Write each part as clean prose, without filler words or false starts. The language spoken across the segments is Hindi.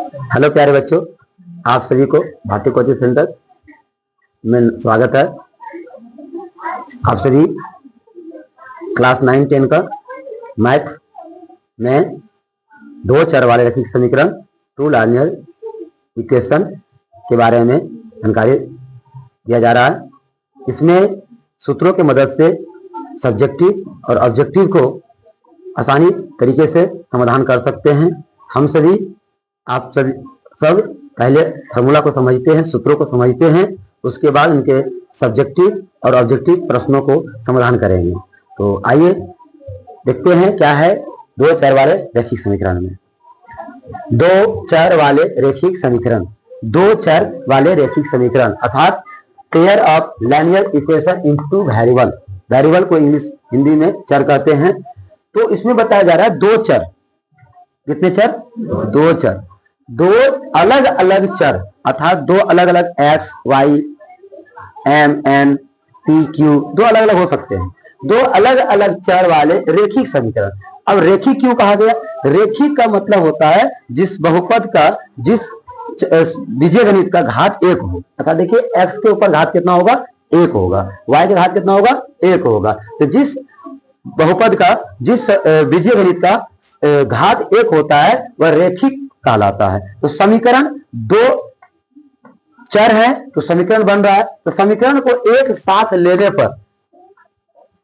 हेलो प्यारे बच्चों, आप सभी को भारतीय कोचिंग सेंटर में स्वागत है। आप सभी क्लास 9-10 का मैथ में दो चर वाले रैखिक समीकरण टू लाइनियर इक्वेशन के बारे में जानकारी दिया जा रहा है। इसमें सूत्रों की मदद से सब्जेक्टिव और ऑब्जेक्टिव को आसानी तरीके से समाधान कर सकते हैं। हम सभी आप सब पहले फार्मूला को समझते हैं, सूत्रों को समझते हैं, उसके बाद उनके सब्जेक्टिव और ऑब्जेक्टिव प्रश्नों को समाधान करेंगे। तो आइए देखते हैं क्या है दो चर वाले रैखिक समीकरण में। दो चर वाले रैखिक समीकरण, दो चर वाले रैखिक समीकरण अर्थात pair of linear equation into variable. Variable को इंग्लिश हिंदी में चर कहते हैं। तो इसमें बताया जा रहा है दो चर। कितने चर? दो चर, दो अलग अलग चर अर्थात दो अलग अलग X Y M N P Q, दो अलग अलग हो सकते हैं। दो अलग अलग चर वाले रैखिक समीकरण। अब रैखिक क्यों कहा गया? रैखिक का मतलब होता है जिस बहुपद का, जिस बीजगणित का घात एक हो। अर्थात देखिए एक्स के ऊपर घात कितना होगा? एक होगा। वाई का घात कितना होगा? एक होगा। तो जिस बहुपद का, जिस बीजगणित का घात एक होता है वह रैखिक कहलाता है। तो समीकरण दो चर है तो समीकरण बन रहा है। तो समीकरण को एक साथ लेने पर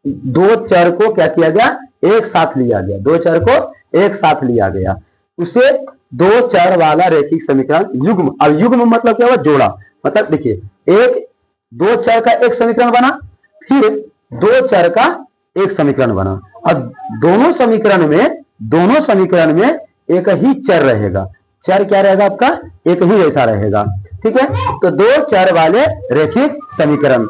दो चर को क्या किया गया? एक साथ लिया गया। दो चर को एक साथ लिया गया, उसे दो चर वाला रैखिक समीकरण युग्म। अब युग्म मतलब क्या हुआ? जोड़ा। मतलब देखिए एक दो चर का एक समीकरण बना, फिर दो चर का एक समीकरण बना। अब दोनों समीकरण में एक ही चर रहेगा। चर क्या रहेगा आपका? एक ही ऐसा रहेगा। ठीक है, तो दो चर वाले रैखिक समीकरण।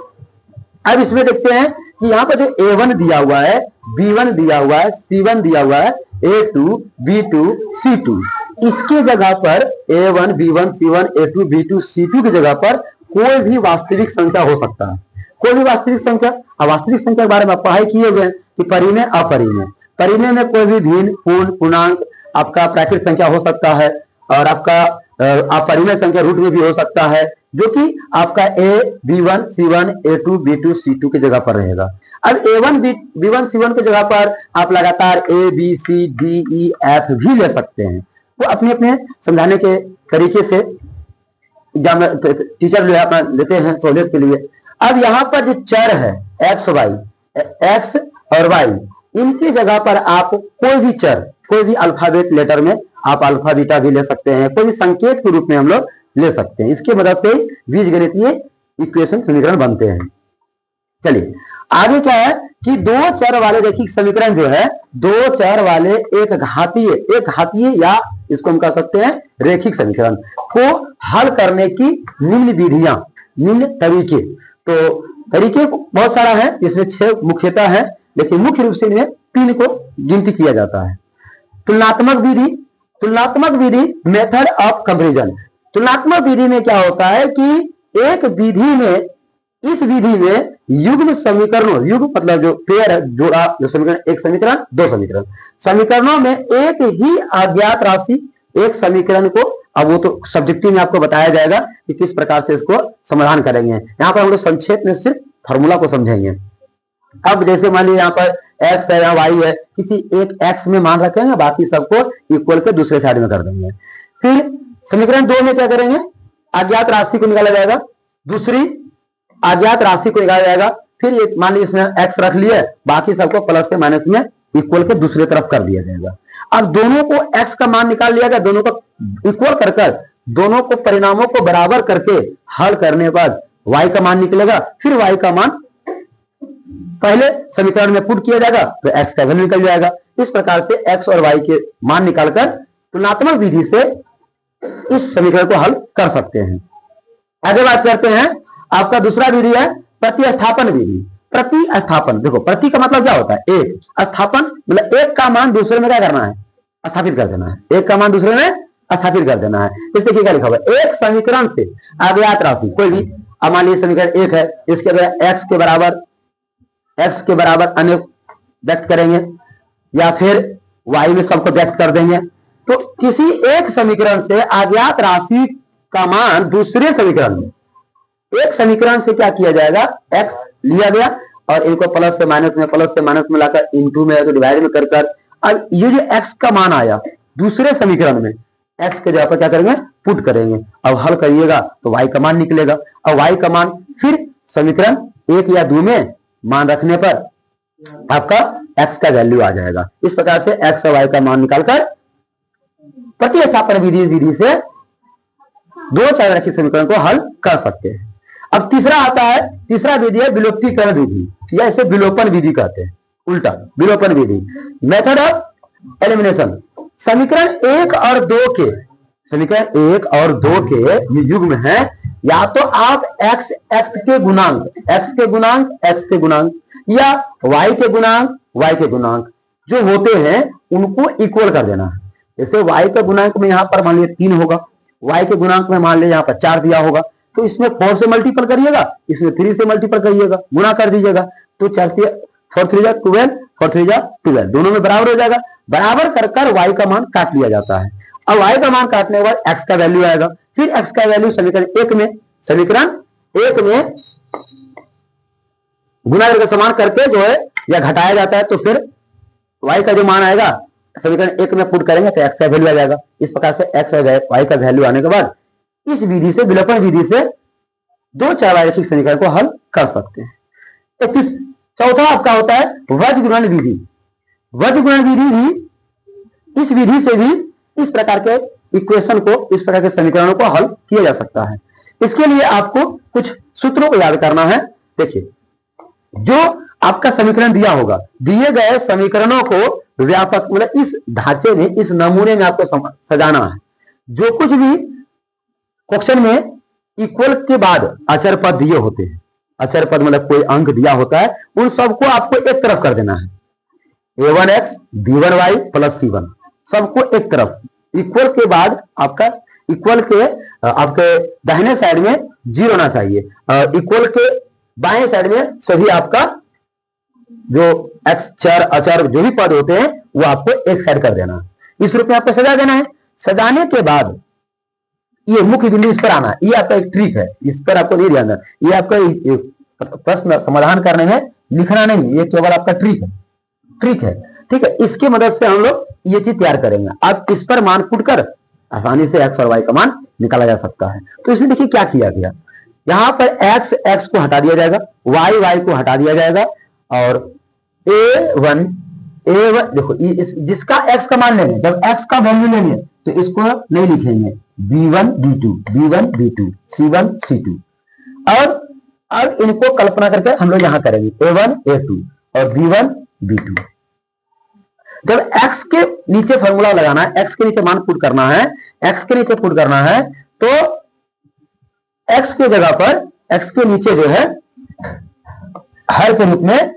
अब इसमें देखते हैं कि यहाँ पर जो A1 दिया हुआ है, B1 दिया हुआ है, C1 दिया हुआ है, A2 B2 C2, इसके जगह पर A1 B1 C1 A2 B2 C2 की जगह पर कोई भी वास्तविक संख्या हो सकता है। कोई भी वास्तविक संख्या। अब वास्तविक संख्या के बारे में पढ़ाई किए हुए कि परिमेय अपरिमेय। परिमेय में कोई भी भिन्न, पूर्ण, पूर्णांक, आपका प्राकृतिक संख्या हो सकता है और आपका अपरिमेय संख्या रूट में भी हो सकता है, जो कि आपका A B1 C1 A2 B2 C2 की जगह पर रहेगा। अब A1 B1 C1 की जगह पर आप लगातार A B C D E F भी ले सकते हैं। वो अपने अपने समझाने के तरीके से टीचर जो है अपना लेते हैं सहूलियत के लिए। अब यहाँ पर जो चर है एक्स और वाई, इनकी जगह पर आप कोई भी चर, कोई भी अल्फाबेट लेटर में आप अल्फा बीटा भी ले सकते हैं, कोई भी संकेत के रूप में हम लोग ले सकते हैं। इसकी मदद से बीजगणितीय इक्वेशन समीकरण बनते हैं। चलिए आगे क्या है कि दो चर वाले रैखिक समीकरण जो है, दो चर वाले एक घातीय या इसको हम कह सकते हैं रैखिक समीकरण को हल करने की निम्न विधियां, निम्न तरीके। तो तरीके बहुत सारा है, इसमें 6 मुख्यतः है, लेकिन मुख्य रूप से इनमें 3 को गिनती किया जाता है। तुलनात्मक विधि मेथड ऑफ कंपैरिजन। तुलनात्मक विधि में क्या होता है कि एक विधि में, इस विधि में युग्म समीकरणों, युग्म मतलब जो पेयर है, जोड़ा, जो समीकरण, एक समीकरण दो समीकरणों में एक ही अज्ञात राशि एक समीकरण को, अब वो तो सब्जेक्टिव में आपको बताया जाएगा कि किस प्रकार से इसको समाधान करेंगे। यहाँ पर हम लोग संक्षेप में सिर्फ फॉर्मूला को समझेंगे। अब जैसे मान लीजिए यहाँ पर x है या y है, किसी एक x में मान रखेंगे, बाकी सबको इक्वल के दूसरे साइड में कर देंगे। फिर समीकरण 2 में क्या करेंगे? अज्ञात राशि को निकाला जाएगा, दूसरी अज्ञात राशि को निकाला जाएगा। फिर मान लीजिए इसमें x रख लिए, बाकी सबको प्लस से माइनस में इक्वल के दूसरी तरफ कर दिया जाएगा। अब दोनों को x का मान निकाल लिया गया, दोनों को इक्वल कर दोनों को परिणामों को बराबर करके हल करने के बाद y का मान निकलेगा। फिर y का मान पहले समीकरण में पुट किया जाएगा तो x का वैल्यू निकल जाएगा। इस प्रकार से x और y के मान निकालकर तुलनात्मक विधि से इस समीकरण को हल कर सकते हैं। आगे बात करते हैं, आपका दूसरा विधि है प्रतिस्थापन विधि। प्रतिस्थापन, देखो प्रति का मतलब क्या होता है? एक। स्थापन मतलब एक का मान दूसरे में क्या करना है? स्थापित कर देना है। एक का मान दूसरे में स्थापित कर देना है। इस देखिए क्या लिखा हुआ है, एक समीकरण से अज्ञात राशि कोई भी, अब मान लीजिए समीकरण 1 है, इसके अगर x के बराबर अन्य व्यक्त करेंगे या फिर y में सबको व्यक्त कर देंगे, तो किसी एक समीकरण से अज्ञात राशि का मान दूसरे समीकरण में, एक समीकरण से क्या किया जाएगा, x लिया गया और इनको प्लस से माइनस में लाकर इंटू में तो डिवाइड में कर कर, अब ये जो x का मान आया दूसरे समीकरण में, x के जगह पर क्या करेंगे, पुट करेंगे। अब हल करिएगा तो y का मान निकलेगा। अब y का मान फिर समीकरण 1 या 2 में मान रखने पर आपका x का वैल्यू आ जाएगा। इस प्रकार से x और y का मान निकालकर प्रतिस्थापन विधि से दो चरघातांकी समीकरण को हल कर सकते हैं। अब तीसरा आता है, तीसरा विधि है विलोपीकरण विधि या इसे विलोपन विधि कहते हैं, उल्टा विलोपन विधि, मेथड ऑफ एलिमिनेशन। समीकरण 1 और 2 के, समीकरण 1 और 2 के ये युग्म है, या तो आप x के गुणांक या y के गुणांक जो होते हैं उनको इक्वल कर देना है। जैसे y के गुणांक में यहां पर मान लीजिए 3 होगा, y के गुणांक में मान लीजिए यहां पर 4 दिया होगा, तो इसमें 4 से मल्टीपल करिएगा, इसमें 3 से मल्टीपल करिएगा, गुणा कर दीजिएगा, तो 4 3 12 दोनों में बराबर हो जाएगा। बराबर कर कर y का मान काट लिया जाता है। अब y का मान काटने के बाद x का वैल्यू आएगा, फिर x का वैल्यू समीकरण 1 में गुणा करके समान करके जो है या घटाया जाता है, तो फिर y का जो मान आएगा समीकरण 1 में पुट करेंगे तो x का वैल्यू आ जाएगा। इस प्रकार से x और y का वैल्यू आने के बाद इस विधि से, विलोपन विधि से दो चरघातांकी समीकरण को हल कर सकते हैं। चौथा आपका होता है वज्र गुणन विधि। वज्र गुणन विधि भी, इस विधि से भी इस प्रकार के इक्वेशन को, इस प्रकार के समीकरणों को हल किया जा सकता है। इसके लिए आपको कुछ सूत्रों को याद करना है। देखिए, जो आपका समीकरण दिया होगा, दिए गए समीकरणों को व्यापक मतलब इस ढांचे में, इस नमूने में आपको सजाना है। जो कुछ भी क्वेश्चन में इक्वल के बाद अचर पद दिए होते हैं, अचर पद मतलब कोई अंक दिया होता है, उन सबको आपको एक तरफ कर देना है। a1x b1y प्लस c1 सबको एक तरफ, इक्वल के बाद आपका इक्वल के आपके दाहिने साइड में 0 होना चाहिए, इक्वल के बाएं साइड में सभी आपका जो x चर अचर जो भी पद होते हैं वो आपको एक साइड कर देना है। इस रूप में आपको सजा देना है। सजाने के बाद ये मुख्य बिंदु इस पर आना है। ये आपका एक ट्रिक है, इस पर आपको नहीं ध्यान देना। ये आपका प्रश्न समाधान करने में लिखना नहीं, ये केवल आपका ट्रिक है, ठीक है। इसकी मदद से हम लोग ये चीज तैयार करेंगे। आप इस पर मान पुट कर आसानी से x और y का मान निकाला जा सकता है। तो इसमें देखिए क्या किया गया, यहां पर x को हटा दिया जाएगा, y को हटा दिया जाएगा, और a1 देखो जिसका x का मान लेंगे, जब x का वैल्यू लेंगे तो इसको नहीं लिखेंगे b1 b2 c1 c2, और अब इनको कल्पना करके हम लोग यहां करेंगे a1 a2 और b1 b2। जब x के नीचे फॉर्मूला लगाना है, x के नीचे मान पुट करना है, x के नीचे पुट करना है, तो x के जगह पर x के नीचे जो है हर के रूप में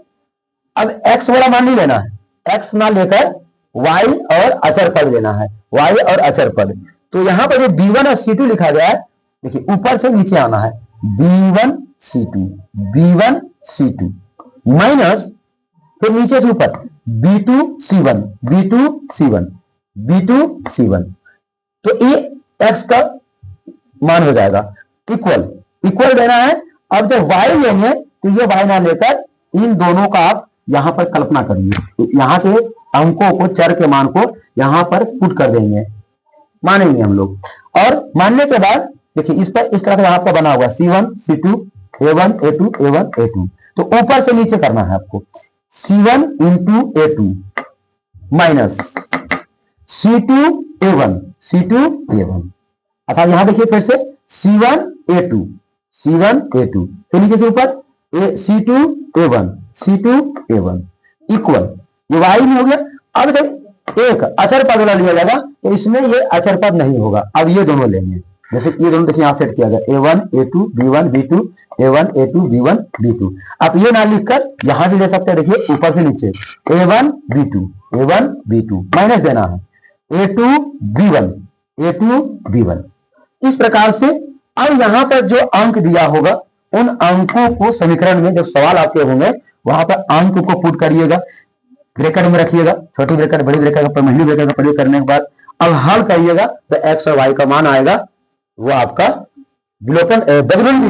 अब x वाला मान नहीं लेना है, x मान लेकर y और अचर पद लेना है, y और अचर पद। तो यहां पर जो b1 और c2 लिखा गया है, देखिए ऊपर से नीचे आना है, b1 c2 माइनस फिर नीचे से ऊपर b2 c1 तो ये x का मान हो जाएगा इक्वल देना है। अब जब y लेंगे तो ये y ना लेकर इन दोनों का आप यहां पर कल्पना करिए, तो यहां के अंकों को, चर के मान को यहां पर पुट कर देंगे, मानेंगे हम लोग। और मानने के बाद देखिए इस पर इस तरह का यहां पर बना हुआ c1 c2 a1 a2, तो ऊपर से नीचे करना है आपको, c1 into a2 minus c2 a1 अर्थात यहां देखिए फिर से c1 a2 फिर नीचे से ऊपर c2 a1 इक्वल, ये y में हो गया। अब जब एक अचर पद वाला लिया जाएगा तो इसमें ये अचर पद नहीं होगा, अब ये दोनों लेंगे। जैसे ये दोनों देखिए यहां सेट किया गया a1 a2 b1 b2 a1 a2 b1 b2। आप ये ना लिखकर यहां भी ले सकते हैं, देखिए ऊपर से नीचे a1 b2 माइनस देना है a2 b1। इस प्रकार से अब यहां पर जो अंक दिया होगा उन अंकों को समीकरण में जब सवाल आपके होंगे वहां पर अंक को पुट करिएगा, ब्रैकेट में रखिएगा, छोटी ब्रैकेट बड़ी ब्रैकेट का महिली ब्रैकेट का प्रयोग करने के बाद अब हल करिएगा तो एक्स और वाई का मान आएगा वो आपका बजरंग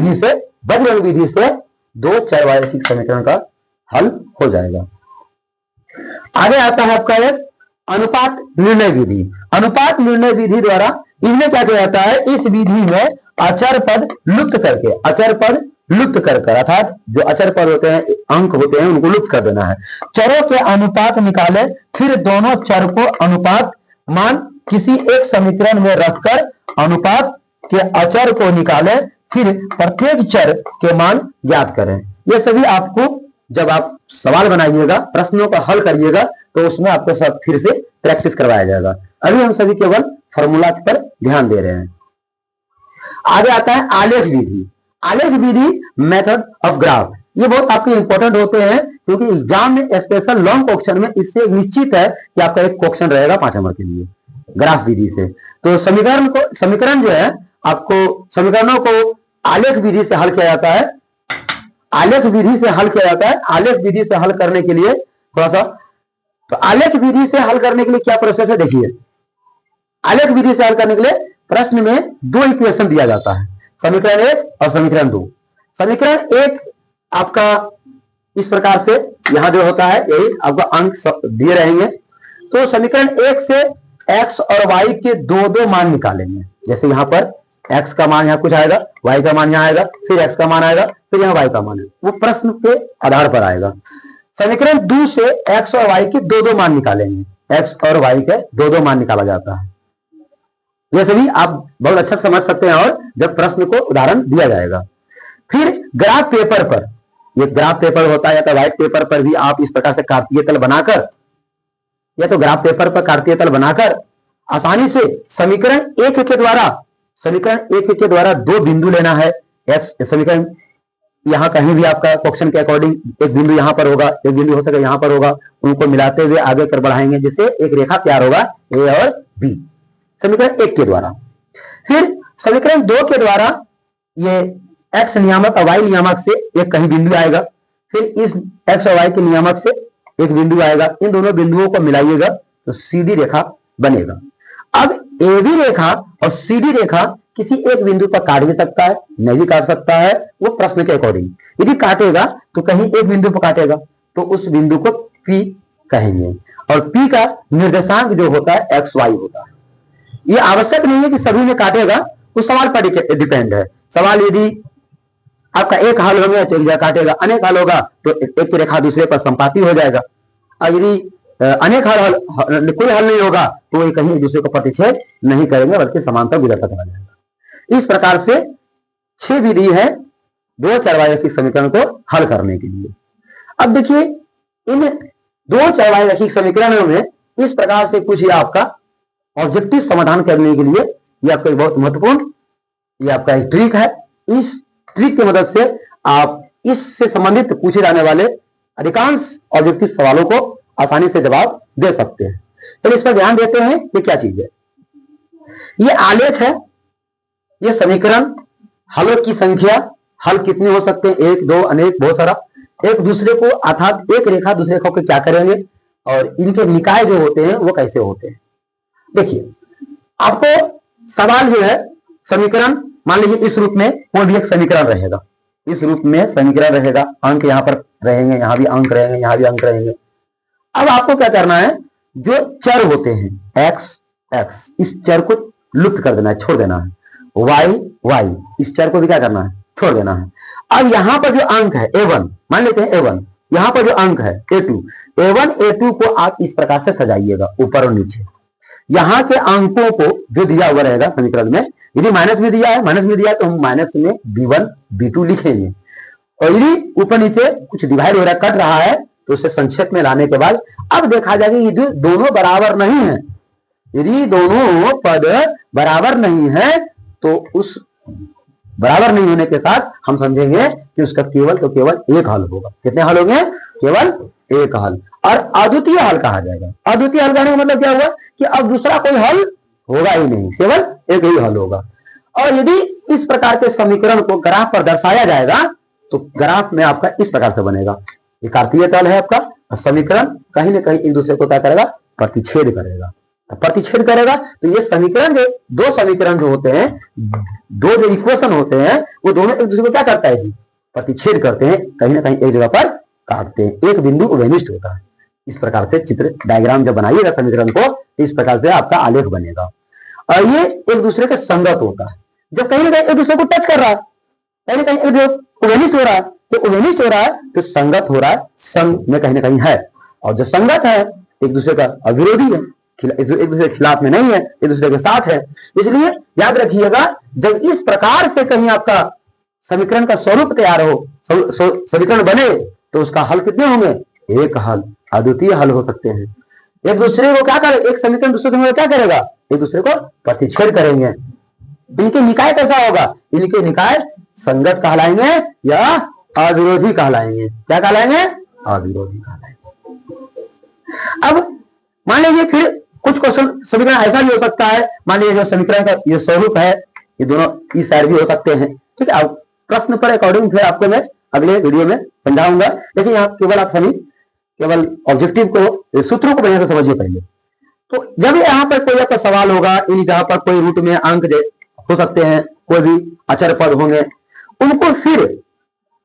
विधि से दो चरवारैखिक समीकरण का हल हो जाएगा। आगे आता है आपका एक अनुपात निर्णय विधि। अनुपात निर्णय विधि द्वारा इनमें क्या किया जाता है, इस विधि में अचर पद लुप्त कर अर्थात जो अचर पद होते हैं, अंक होते हैं, उनको लुप्त कर देना है। चरों के अनुपात निकाले, फिर दोनों चर को अनुपात मान किसी एक समीकरण में रखकर अनुपात के अचर को निकाले, फिर प्रत्येक चर के मान ज्ञात करें। ये सभी आपको जब आप सवाल बनाइएगा, प्रश्नों का हल करिएगा, तो उसमें आपको सब फिर से प्रैक्टिस करवाया जाएगा। अभी हम सभी केवल फॉर्मूला पर ध्यान दे रहे हैं। आगे आता है आलेख विधि। आलेख विधि, मेथड ऑफ ग्राफ। ये बहुत आपके इंपॉर्टेंट होते हैं, क्योंकि एग्जाम में स्पेशल लॉन्ग क्वेश्चन में इससे निश्चित है कि आपका एक क्वेश्चन रहेगा 5 नंबर के लिए ग्राफ विधि से। तो समीकरण जो है, आपको समीकरणों को आलेख विधि से हल किया जाता है। आलेख विधि से हल किया जाता है। आलेख विधि से हल करने के लिए थोड़ा सा, तो आलेख विधि से हल करने के लिए क्या प्रोसेस है देखिए। आलेख विधि से हल करने के लिए प्रश्न में दो इक्वेशन दिया जाता है, समीकरण 1 और समीकरण 2। समीकरण 1 आपका इस प्रकार से यहां जो होता है, यही आपका अंक दिए रहेंगे। तो समीकरण 1 से x और y के दो मान निकालेंगे। जैसे यहां पर x का मान यहां कुछ आएगा, y का मान यहां आएगा, फिर x का मान आएगा, फिर यहां y का मान आएगा, वो प्रश्न के आधार पर आएगा। समीकरण 2 से x और y के दो मान निकालेंगे। x और y के दो मान निकाला जाता है। ये सभी आप बहुत अच्छा समझ सकते हैं, और जब प्रश्न को उदाहरण दिया जाएगा। फिर ग्राफ पेपर पर, ये ग्राफ पेपर होता है या तो व्हाइट पेपर पर भी आप इस प्रकार से कार्तीय तल बनाकर, या तो ग्राफ पेपर पर कार्तीय तल बनाकर आसानी से समीकरण 1 के द्वारा दो बिंदु लेना है। एक्स समीकरण यहां कहीं भी आपका क्वेश्चन के अकॉर्डिंग एक बिंदु यहां पर होगा, एक बिंदु हो सके यहां पर होगा, उनको मिलाते हुए आगे कर बढ़ाएंगे, जिससे एक रेखा तैयार होगा ए और बी, समीकरण 1 के द्वारा। फिर समीकरण 2 के द्वारा ये एक्स नियामक और वाई नियामक से एक कहीं बिंदु आएगा, फिर इस एक्स और वाई के नियामक से एक बिंदु आएगा। इन दोनों बिंदुओं को मिलाइएगा तो सीधी रेखा बनेगा। अब ए बी रेखा और सीधी रेखा किसी एक बिंदु पर काट भी सकता है, नहीं भी काट सकता है, वो प्रश्न के अकॉर्डिंग। यदि काटेगा तो कहीं एक बिंदु पर काटेगा, तो उस बिंदु को P कहेंगे, और P का निर्देशांक जो होता है एक्स वाई होता है। ये आवश्यक नहीं है कि सभी में काटेगा, उस सवाल पर डिपेंड है। सवाल यदि आपका एक हल हो गया तो एक जगह काटेगा, अनेक हल होगा तो एक रेखा दूसरे पर संपाती हो जाएगा। और यदि अनेक कोई हल नहीं होगा तो ये कहीं एक दूसरे को प्रतिच्छेद नहीं करेंगे, बल्कि समांतर गुजरता चला जाएगा। इस प्रकार से 6 विधि है दो चरवारैखिक समीकरण को हल करने के लिए। अब देखिए, इन दो चरवारैखिक समीकरणों में इस प्रकार से कुछ ही आपका ऑब्जेक्टिव समाधान करने के लिए यह आपका बहुत महत्वपूर्ण, यह आपका एक ट्रिक है। इस ट्रिक की मदद से आप इससे संबंधित पूछे जाने वाले अधिकांश ऑब्जेक्टिव सवालों को आसानी से जवाब दे सकते हैं। तो इस पर ध्यान देते हैं ये क्या चीज है। ये आलेख है, ये समीकरण, हलों की संख्या, हल कितने हो सकते हैं, 1 2 अनेक, बहुत सारा, एक दूसरे को अर्थात एक रेखा दूसरे रेखा को क्या करेंगे, और इनके निकाय जो होते हैं वो कैसे होते हैं। देखिए, आपको सवाल जो है समीकरण, मान लीजिए इस रूप में कोई भी एक समीकरण रहेगा, इस रूप में समीकरण रहेगा, अंक यहां पर रहेंगे, यहां भी अंक रहेंगे, यहां भी अंक रहेंगे। अब आपको क्या करना है, जो चर होते हैं x इस चर को लुप्त कर देना है, छोड़ देना है। y इस चर को भी क्या करना है, छोड़ देना है। अब यहां पर जो अंक है a1, मान लेते हैं a1, यहां पर जो अंक है a1 a2 को आप इस प्रकार से सजाइएगा ऊपर और नीचे। यहां के अंकों को जो दिया हुआ रहेगा समीकरण में, यदि माइनस में दिया है तो हम माइनस में b1 b2 लिखेंगे, और यदि ऊपर नीचे कुछ डिवाइड हो रहा है, कट रहा है, तो उसे संक्षेप में लाने के बाद अब देखा जाएगा ये दोनों बराबर नहीं है। यदि दोनों पद बराबर नहीं है तो उस बराबर नहीं होने के साथ हम समझेंगे कि उसका केवल तो केवल एक हल होगा। कितने हल होंगे, केवल एक हल, और अद्वितीय हल कहा जाएगा। अद्वितीय हल कहने का मतलब क्या हुआ कि अब दूसरा कोई हल होगा ही नहीं, केवल एक ही हल होगा। और यदि इस प्रकार के समीकरण को ग्राफ पर दर्शाया जाएगा तो ग्राफ में आपका इस प्रकार से बनेगा। ये कार्तीय तल है आपका, समीकरण कहीं ना कहीं एक दूसरे को क्या करेगा, प्रतिच्छेद करेगा। तो प्रतिच्छेद करेगा। तो ये समीकरण जो दो समीकरण जो होते हैं, दो जो इक्वेशन होते हैं, वो दोनों एक दूसरे को क्या करता है जी, प्रतिच्छेद करते हैं, कहीं ना कहीं एक जगह पर काटते हैं, एक बिंदु उभयनिष्ठ होता है। इस प्रकार से चित्र डायग्राम जब बनाइएगा समीकरण को, इस प्रकार से आपका आलेख बनेगा और ये एक दूसरे के संगत होता है। जब कहीं ना कहीं एक दूसरे को टच कर रहा है, कहीं ना कहीं उभयनिष्ठ हो रहा है, तो उभयनिष्ठ हो रहा है तो संगत हो रहा है, संग में कहीं ना कहीं है। और जो संगत है एक दूसरे का अविरोधी है, एक दूसरे के खिलाफ में नहीं है, एक दूसरे के साथ है। इसलिए याद रखिएगा, जब इस प्रकार से कहीं आपका समीकरण का स्वरूप तैयार हो, समीकरण बने, तो उसका हल कितने होंगे, एक हल, अद्वितीय हल हो सकते हैं। एक दूसरे को क्या करे, एक समीकरण दूसरे समीकरण क्या करेगा, एक दूसरे को प्रतिच्छेद करेंगे। इनके निकाय कैसा होगा, इनके निकाय संगत कहलाएंगे या अविरोधी कहलाएंगे। क्या कहलाएंगे, अविरोधी कहलाएंगे। अब मान लीजिए फिर कुछ क्वेश्चन समीकरण ऐसा भी हो सकता है, मान लीजिए जो समीकरण का ये स्वरूप है, ये दोनों इस साइड भी हो सकते हैं, ठीक है। अब प्रश्न पर अकॉर्डिंग फिर आपको मैं अगले वीडियो में समझाऊंगा, लेकिन यहाँ केवल आप सभी केवल ऑब्जेक्टिव को, सूत्रों को बढ़िया से समझिए पहले। तो जब यहाँ पर कोई आपका सवाल होगा, इन जहां पर कोई रूट में अंक हो सकते हैं, कोई भी अचर पद होंगे, उनको फिर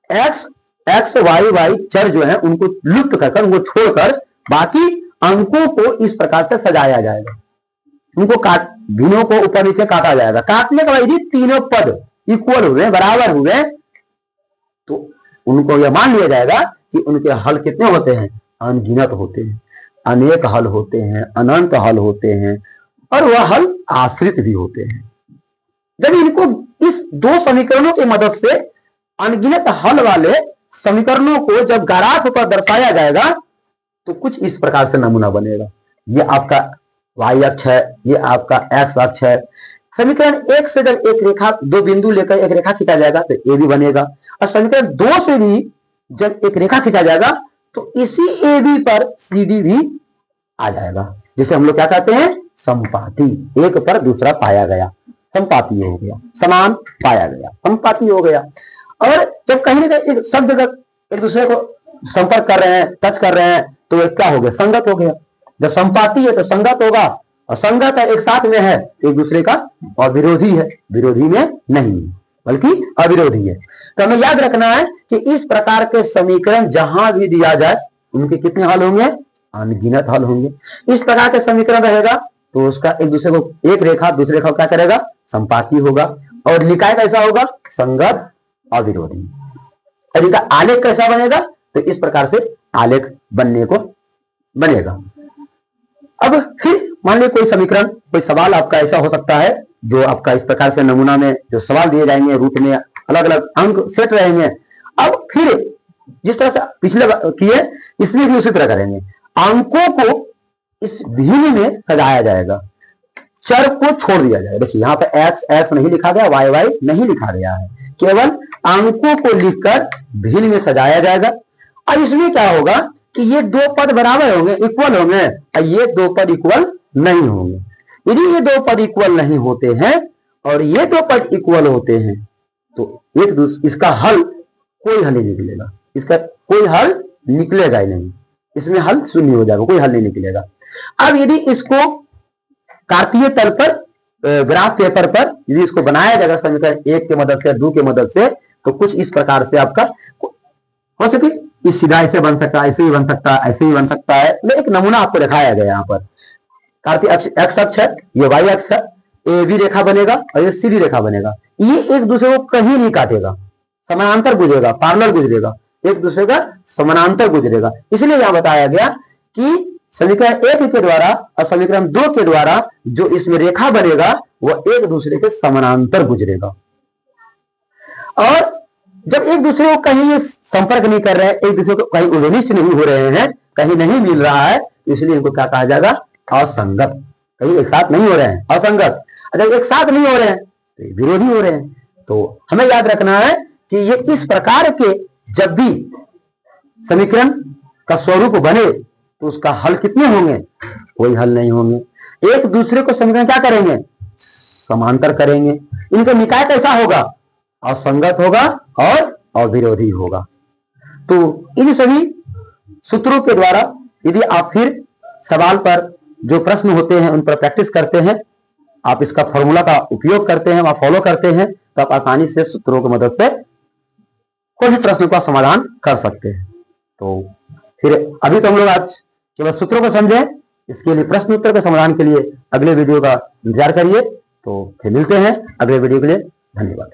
एक्स वाई वाई चर जो है उनको लुप्त कर, उनको छोड़कर बाकी अंकों को इस प्रकार से सजाया जाएगा। उनको भिन्नों को ऊपर नीचे काटा जाएगा। काटने के बाद यदि तीनों पद इक्वल हुए, बराबर हुए, तो उनको यह मान लिया जाएगा कि उनके हल कितने होते हैं, अनगिनत होते हैं, अनेक हल होते हैं, अनंत हल होते हैं, और वह हल आश्रित भी होते हैं। जब इनको इस दो समीकरणों की मदद से अनगिनत हल वाले समीकरणों को जब ग्राफ पर दर्शाया जाएगा, तो कुछ इस प्रकार से नमूना बनेगा। ये आपका y अक्ष है, ये आपका x अक्ष है। समीकरण एक से जब एक रेखा, दो बिंदु लेकर एक रेखा खींचा जाएगा तो ए बी बनेगा, और समीकरण दो से भी जब एक रेखा खींचा जाएगा तो इसी ए बी पर सी डी भी आ जाएगा, जिसे हम लोग क्या कहते हैं, संपाती। एक पर दूसरा पाया गया, संपाती हो गया, समान पाया गया, संपाती हो गया। और जब कहीं ना कहीं सब जगह एक दूसरे को संपर्क कर रहे हैं, टच कर रहे हैं, तो क्या हो गया, संगत हो गया। जब संपाती है तो संगत होगा, और संगत है एक साथ में है, एक दूसरे का और विरोधी है, विरोधी में नहीं बल्कि अविरोधी है। तो हमें याद रखना है कि इस प्रकार के समीकरण जहां भी दिया जाए उनके कितने हल होंगे, अनगिनत हल होंगे। इस प्रकार के समीकरण रहेगा तो उसका एक दूसरे को, एक रेखा दूसरे रेखा क्या करेगा, संपाती होगा, और निकाय कैसा होगा, संगत अविरोधी। और इनका आलेख कैसा बनेगा, तो इस प्रकार से आलेख बनने को बनेगा। अब फिर मान लीजिए कोई समीकरण, कोई सवाल आपका ऐसा हो सकता है जो आपका इस प्रकार से नमूना में जो सवाल दिए जाएंगे, रूट में अलग अलग अंक सेट रहेंगे। अब फिर जिस तरह से पिछले किए, इसमें भी उसी तरह करेंगे। अंकों को इस भिन्न में सजाया जाएगा, चर को छोड़ दिया जाएगा। देखिए यहाँ पे एक्स एक्स नहीं लिखा गया, वाई वाई नहीं लिखा गया है, केवल अंकों को लिखकर भिन्न में सजाया जाएगा। अब इसमें क्या होगा कि ये दो पद बराबर होंगे, इक्वल होंगे, और ये दो पद इक्वल नहीं होंगे। यदि ये दो पद इक्वल नहीं होते हैं और ये दो पद इक्वल होते हैं, तो एक दूसरे, इसका हल कोई हल नहीं निकलेगा, इसका कोई हल निकलेगा ही नहीं, इसमें हल शून्य हो जाएगा, कोई हल नहीं निकलेगा। अब यदि इसको कार्तीय तल पर, ग्राफ पेपर पर यदि इसको बनाया जाएगा समीकरण एक के मदद से, दो के मदद से, तो कुछ इस प्रकार से आपका हो सके, इस सीधा ऐसे बन सकता है, ऐसे ही बन सकता है, ऐसे ही बन सकता है। एक नमूना आपको दिखाया गया यहाँ पर, कार्तीय एक्स अक्ष है, ये वाई अक्ष है, ए बी रेखा बनेगा और ये सी डी रेखा बनेगा। ये एक दूसरे को कहीं नहीं काटेगा, समानांतर गुजरेगा, पैरेलल गुजरेगा, एक दूसरे का समानांतर गुजरेगा। इसलिए यहां बताया गया कि समीकरण एक के द्वारा और समीकरण दो के द्वारा जो इसमें रेखा बनेगा वह एक दूसरे के समानांतर गुजरेगा। और जब एक दूसरे को कहीं संपर्क नहीं कर रहे हैं, एक दूसरे को कहीं उभयनिष्ठ नहीं हो रहे हैं, कहीं नहीं मिल रहा है, इसलिए इनको क्या कहा जाएगा, असंगत। कहीं एक साथ नहीं हो रहे हैं, असंगत। अगर एक साथ नहीं हो रहे हैं तो विरोधी हो रहे हैं। तो हमें याद रखना है कि ये इस प्रकार के जब भी समीकरण का स्वरूप बने तो उसका हल कितने होंगे, कोई हल नहीं होंगे। एक दूसरे को समीकरण क्या करेंगे, समांतर करेंगे। इनका निकाय कैसा होगा, असंगत होगा और अविरोधी होगा। तो इन सभी सूत्रों के द्वारा यदि आप फिर सवाल पर जो प्रश्न होते हैं उन पर प्रैक्टिस करते हैं, आप इसका फॉर्मूला का उपयोग करते हैं, वहां फॉलो करते हैं, तो आप आसानी से सूत्रों की मदद से कोई भी प्रश्न का समाधान कर सकते हैं। तो फिर अभी तो हम लोग आज केवल सूत्रों को समझे, इसके लिए प्रश्न उत्तर के समाधान के लिए अगले वीडियो का इंतजार करिए। तो फिर मिलते हैं अगले वीडियो के लिए। धन्यवाद।